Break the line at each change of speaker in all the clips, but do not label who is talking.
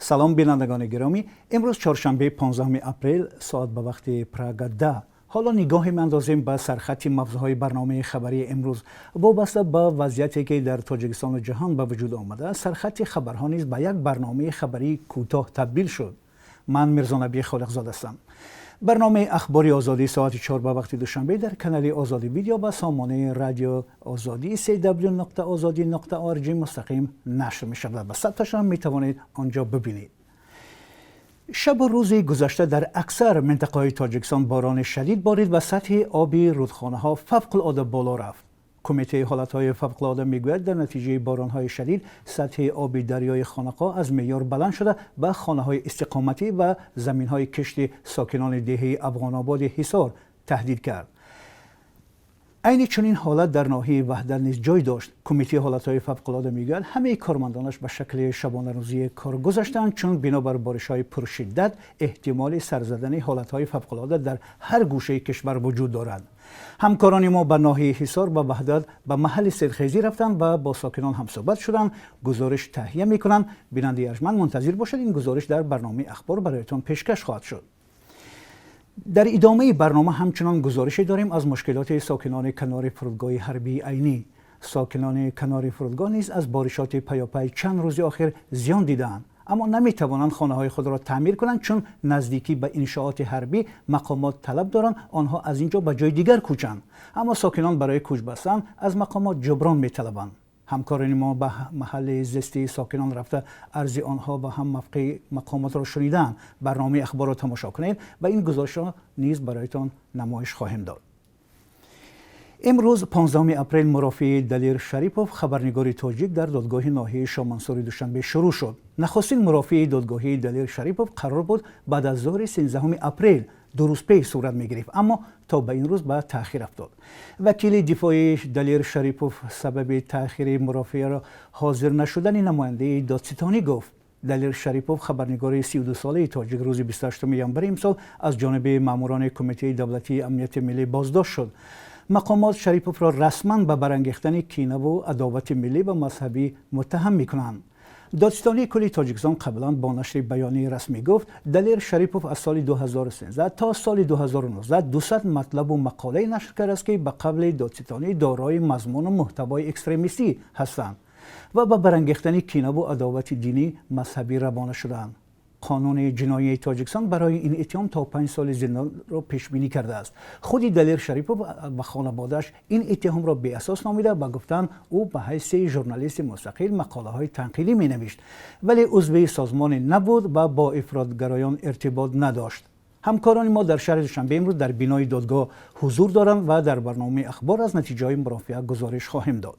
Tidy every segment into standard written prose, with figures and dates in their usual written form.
سلام بینندگان گرامی، امروز چهارشنبه 15 اپریل ساعت به وقت پراگ 10. حالا نگاهی می‌اندازیم به سرخط مبزهای برنامه خبری امروز. وابسته به وضعیتی که در تاجیکستان و جهان به وجود آمده، سرخط خبرها نیز به یک برنامه خبری کوتاه تبدیل شد. من میرزا نبی خالقزاده هستم. برنامه اخباری آزادی ساعت 4 به وقت دوشنبه در کانال آزادی ویدیو با سامانه رادیو آزادی www.azadi.org مستقیم نشر می شود و صدتش هم می توانید آنجا ببینید. شب و روز گذشته در اکثر منطقه‌های تاجیکستان باران شدید بارید و سطح آب رودخانه‌ها فوق‌العاده بالا رفت. کمیته حالت‌های فوق‌العاده میگوید در نتیجه باران‌های شدید سطح آب دریای خانقاه از معیار بلند شده و خانه‌های استقامتی و زمین‌های کشت ساکنان دهه افغان‌آباد حصار تهدید کرد. عین چنین حالت در ناحیه وحدت نیز جای داشت. کمیته حالت‌های فوق‌العاده میگوید همه کارمندانش به شکل شبانه روزی کار گذاشتند، چون بنابر بارش‌های پرشدت احتمال سر زدن حالت‌های فوق‌العاده در هر گوشه کشور وجود دارد. همکاران ما به ناحیه حصار و وحدت به محل سیلخیزی رفتند و با ساکنان همصحبت شدند. گزارش تهیه می‌کنند. بیننده ارجمند منتظر باشد، این گزارش در برنامه اخبار برایتان پیشکش خواهد شد. در ادامه برنامه همچنان گزارشی داریم از مشکلات ساکنان کنار فرودگاه حربی عینی. ساکنان کنار فرودگاه نیز از بارشات پیاپی چند روز آخر زیان دیدند، اما نمیتوانند خانه‌های خود را تعمیر کنند، چون نزدیکی به انشاءات حربی مقامات طلب دارند آنها از اینجا به جای دیگر کوچند، اما ساکنان برای کوچ بستن از مقامات جبران میطلبند. همکاران ما به محل زیستی ساکنان رفته عرض آنها و هم موقع مقامات را شنیدن. برنامه اخبار را تماشا کنید و این گزارش را نیز برایتان نمایش خواهیم داد. امروز 15 اپریل مرافع دلیر شریپوف خبرنگار تاجیک در دادگاه ناحیه شامنسار دوشنبه شروع شد. نخستین مرافع دادگاه دلیر شریپوف قرار بود بعد از ظهر 13 اپریل دو روز پیش صورت می‌گرفت، اما تا به این روز به تأخیر افتاد. وکیل دفاعی دلیر شریپوف سبب تأخیر مرافعه را حاضر نشدن نماینده دادستانی گفت. دلیر شریپوف خبرنگار 32 ساله تاجیک روز 28 ژانویه امسال از جانب ماموران کمیته دولتی امنیت ملی بازداشت شد. مقامات شریپوف را رسما به برانگیختن کینه و عداوت ملی و مذهبی متهم می‌کنند. دادستانی کلی تاجیکستان قبلا با نشر بیانیه رسمی گفت دلیر شریپوف از سال 2013 تا سال 2019 200 مطلب و مقاله نشر کرده است که به قبل دادستانی دارای مضمون و محتوای اکستریمیستی هستند و به برانگیختن کینه و عداوت دینی مذهبی روانه شدند. قانون جنایی تاجیکستان برای این اتهام تا 5 سال زندان را پیش بینی کرده است. خود دلیر شریپوف و خانواده‌اش این اتهام را بی اساس نامیده و گفتند او به حیث ژورنالیست مستقل مقاله‌های تنقیدی می‌نوشت، ولی عضو سازمان نبود و با افراطگرایان ارتباط نداشت. همکاران ما در شهر دوشنبه امروز در بینای دادگاه حضور دارند و در برنامه اخبار از نتیجه‌های مرافعه گزارش خواهیم داد.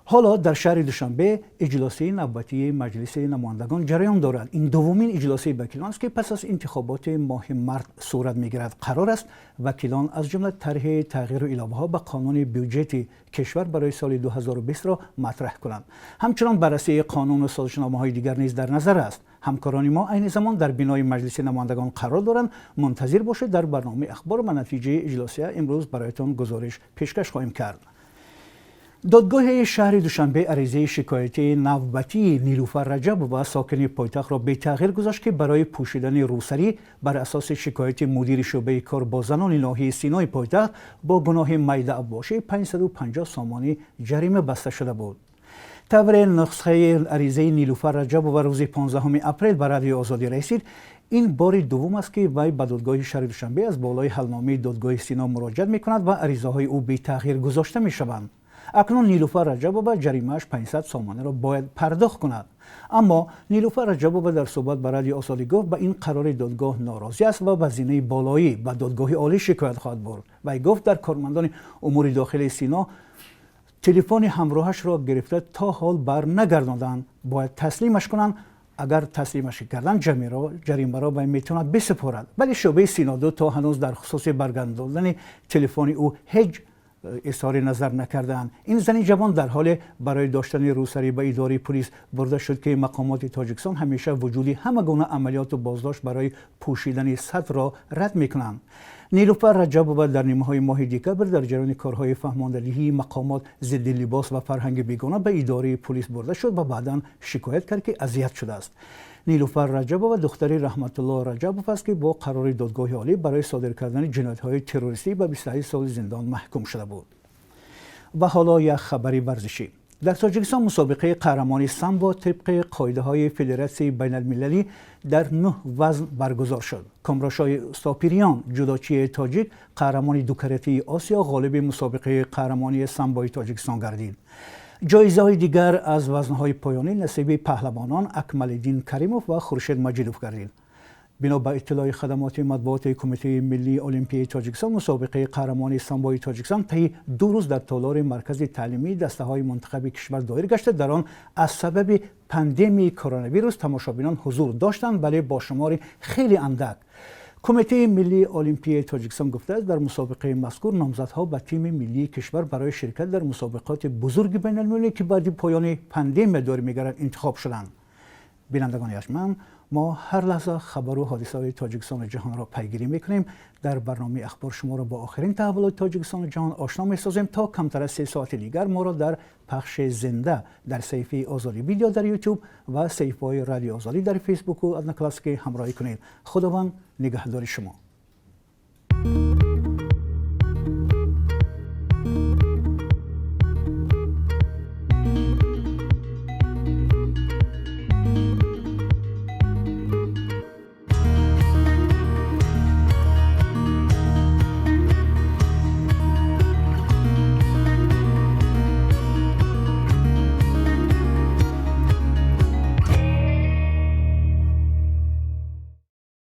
حالا در شهر دوشنبه اجلاس نوبتی مجلس نمایندگان جریان دارد. این دومین اجلاس وکیلان است که پس از انتخابات ماه مارس صورت می‌گیرد. قرار است وکیلان از جمله طرح تغییر و اضافه‌ها به قانون بودجه کشور برای سال 2020 را مطرح کنند. همچنان بررسی قانون و سازشنامه‌های دیگر نیز در نظر است. همکاران ما عین زمان در بینای مجلس نمایندگان قرار دارند. منتظر باشید، در برنامه اخبار و نتیجه اجلاس امروز برایتان گزارش پیشکش خواهیم کرد. دادگاه شهر دوشنبه عریضه شکایتی نوبتی نیلوفر رجب و ساکن پایتخت را به تغییر گذاشت که برای پوشیدن روسری بر اساس شکایت مدیر شعبه کار با زنان ناحیه سینای پایتخت با گناه میل ابواشی 550 سامانی جریمه بسته شده بود. طبق نسخه عریضه نیلوفر رجب و روز 15 اپریل به رادیو آزادی رسید. این بار دوم است که وی به دادگاه شهر دوشنبه از بالای حلنامه دادگاه سینا مراجعه می‌کند و عریضه‌های او به تغییر گذاشته می‌شوند. اکنون نیلوفر رجبوبه جریمه‌اش 500 سامانه را باید پرداخت کند، اما نیلوفر رجبوبه در صحبت با رادیو آزادی گفت به این قرار دادگاه ناراضی است و هزینه بالایی به دادگاه عالی شکایت خواهد برد. وی گفت در کارمندان امور داخلی سینا تلفن همراهش را گرفته تا حال بر نگرداندند، باید تسلیمش کنند. اگر تسلیمش کردن جریمه را وی میتواند بسپارد، ولی شعبه سینا 2 تا هنوز در خصوص برگرداندن تلفن او هیچ اظهار نظر نکردند. این زن جوان در حال برای داشتن روسری به اداره پلیس برده شد که مقامات تاجیکستان همیشه وجود همه گونه عملیات و بازداشت برای پوشیدن سطر را رد میکنند. نیلوفر رجبووا در نیمه‌های ماه دکبر در جریان کارهای فهماندهی مقامات ضد لباس و فرهنگ بیگانه به اداره پلیس برده شد و بعداً شکایت کرد که اذیت شده است. نیلوفر رجبووا دختر رحمت الله رجبوف است که با قرار دادگاه عالی برای صادر کردن جنایت‌های تروریستی به 28 سال زندان محکوم شده بود. و حالا یک خبری ورزشی. در تاجیکستان مسابقه قهرمانی سامبو طبق قاعده‌های فدراسیون بین‌المللی در 9 وزن برگزار شد. کامراشای استاپیریان جودوچی تاجیک قهرمان دو کرته آسیا غالب مسابقه قهرمانی سامبوی تاجیکستان گردید. جایزه‌های دیگر از وزن‌های پایانی نصیب پهلوانان اکمل‌الدین کریموف و خورشید مجیدوف گردید. بنا به اطلاع خدمات مطبوعات کمیته ملی المپیک تاجیکستان مسابقه قهرمانی سامبوی تاجیکستان طی 2 روز در تالار مرکز تعلیمی دسته‌های منتخب کشور دایر گشته. در آن از سبب پاندمی کرونا ویروس تماشابینان حضور داشتند ولی با شمار خیلی اندک. کمیته ملی المپیک تاجیکستان گفته است در مسابقه مذکور نامزدها به تیم ملی کشور برای شرکت در مسابقات بزرگ بین‌المللی که بعد پایان پاندمی دور می‌گردد انتخاب شدند. بینندگان ارجمند، ما هر لحظه خبر و حادثه‌های تاجیکستان و جهان را پیگیری می‌کنیم. در برنامه اخبار شما را با آخرین تحولات تاجیکستان و جهان آشنا می‌سازیم. تا کمتر از 3 ساعت دیگر ما را در پخش زنده در صفحه آزادی ویدیو در یوتیوب و صفحه رادیو آزادی در فیسبوک و ادنا کلاسیک همراهی کنید. خداوند نگهدار شما.